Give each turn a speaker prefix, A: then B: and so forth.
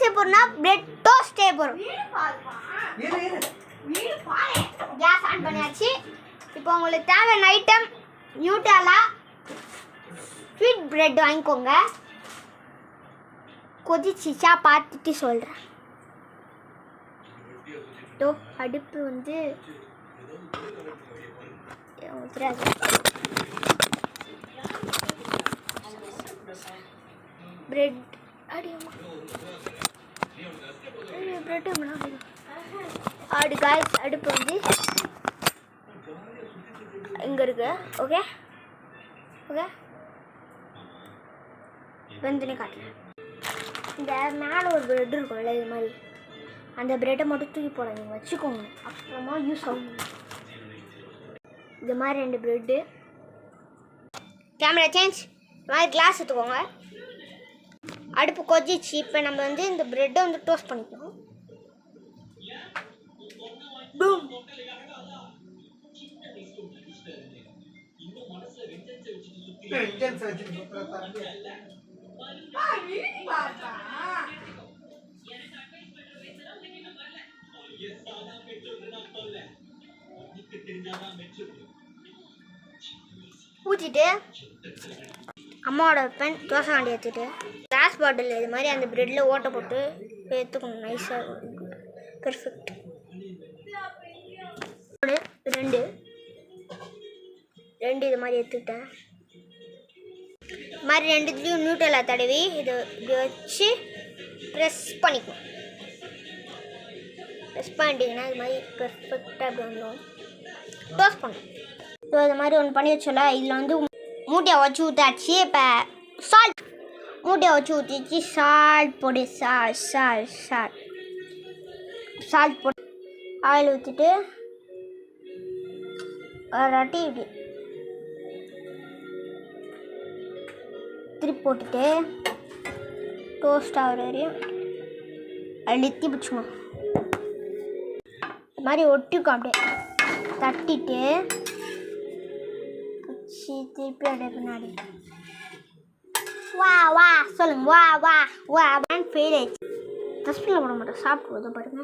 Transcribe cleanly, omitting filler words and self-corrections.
A: செய்ய போறோம்னா bread toast செய்ய போறோம். கேஸ் ஆன் பண்ணியாச்சு. இப்போ உங்களுக்கு தேவையான ஐட்டம் நியூட்டெல்லா, ஸ்வீட் பிரெட் வாங்கிக்கோங்க. கொதிச்சிச்சா பார்த்துட்டு சொல்கிறேன். அடுப்பு வந்து பிரெட் ஆடு காய்ஸ். அடுப்பு வந்து இங்கே இருக்கு. ஓகே ஓகே வெந்துன்னு காட்டுறேன். இந்த மேலே ஒரு பிரெட் இருக்கும்ல இது மாதிரி, அந்த பிரெட்டை மட்டும் தூக்கி போடாதீங்க, வச்சுக்கோங்க, அப்புறமா யூஸ் ஆகும். இது மாதிரி 2 பிரெட்டு. Camera change. இது மாதிரி கிளாஸ் எடுத்துக்கோங்க. அடுப்பு கொதிச்சு இப்போ நம்ம வந்து இந்த பிரெட்டை வந்து டோஸ்ட் பண்ணிக்கணும். பூம். ஊற்றிட்டு அம்மாவோட பென் தோசை காண்டி எடுத்துட்டு கிளாஸ் பாட்டில் இது மாதிரி அந்த பிரெட்டில் ஓட்டை போட்டு எடுத்துக்கணும். நைஸாக பெர்ஃபெக்ட். ரெண்டு இது மாதிரி எடுத்துக்கிட்டேன். இது மாதிரி 2த்துலேயும் நியூட்டெல்லா தடவி இதை இப்படி வச்சு ப்ரெஸ் பண்ணிக்கும். ப்ரெஸ் பண்ணிட்டீங்கன்னா இது மாதிரி பெர்ஃபெக்டாக இப்படி வந்துடும். டோஸ்ட் பண்ணும். ஸோ இது மாதிரி ஒன்று பண்ணி வச்சோல, இதில் வந்து மூட்டையை வச்சு ஊற்றாச்சு. இப்போ சால்ட் மூட்டையை வச்சு ஊற்றிச்சு. சால்ட் போடு. சால்ட் போட்டு ஆயில் ஊற்றிட்டு ஒரு இப்படி திருப்பி போட்டுட்டு டோஸ்ட் ஆகிற வரையும் அழுத்தி பிடிச்சிக்கணும். இது மாதிரி ஒட்டிக்கும். அப்படியே தட்டிட்டு திருப்பி அப்படியே பின்னாடி வா சொல்லுங்க. வா ஃபெயில் ஆயிடுச்சு. டஸ்ட்பினில் போட மாட்டேன், சாப்பிட்டு பாருங்க.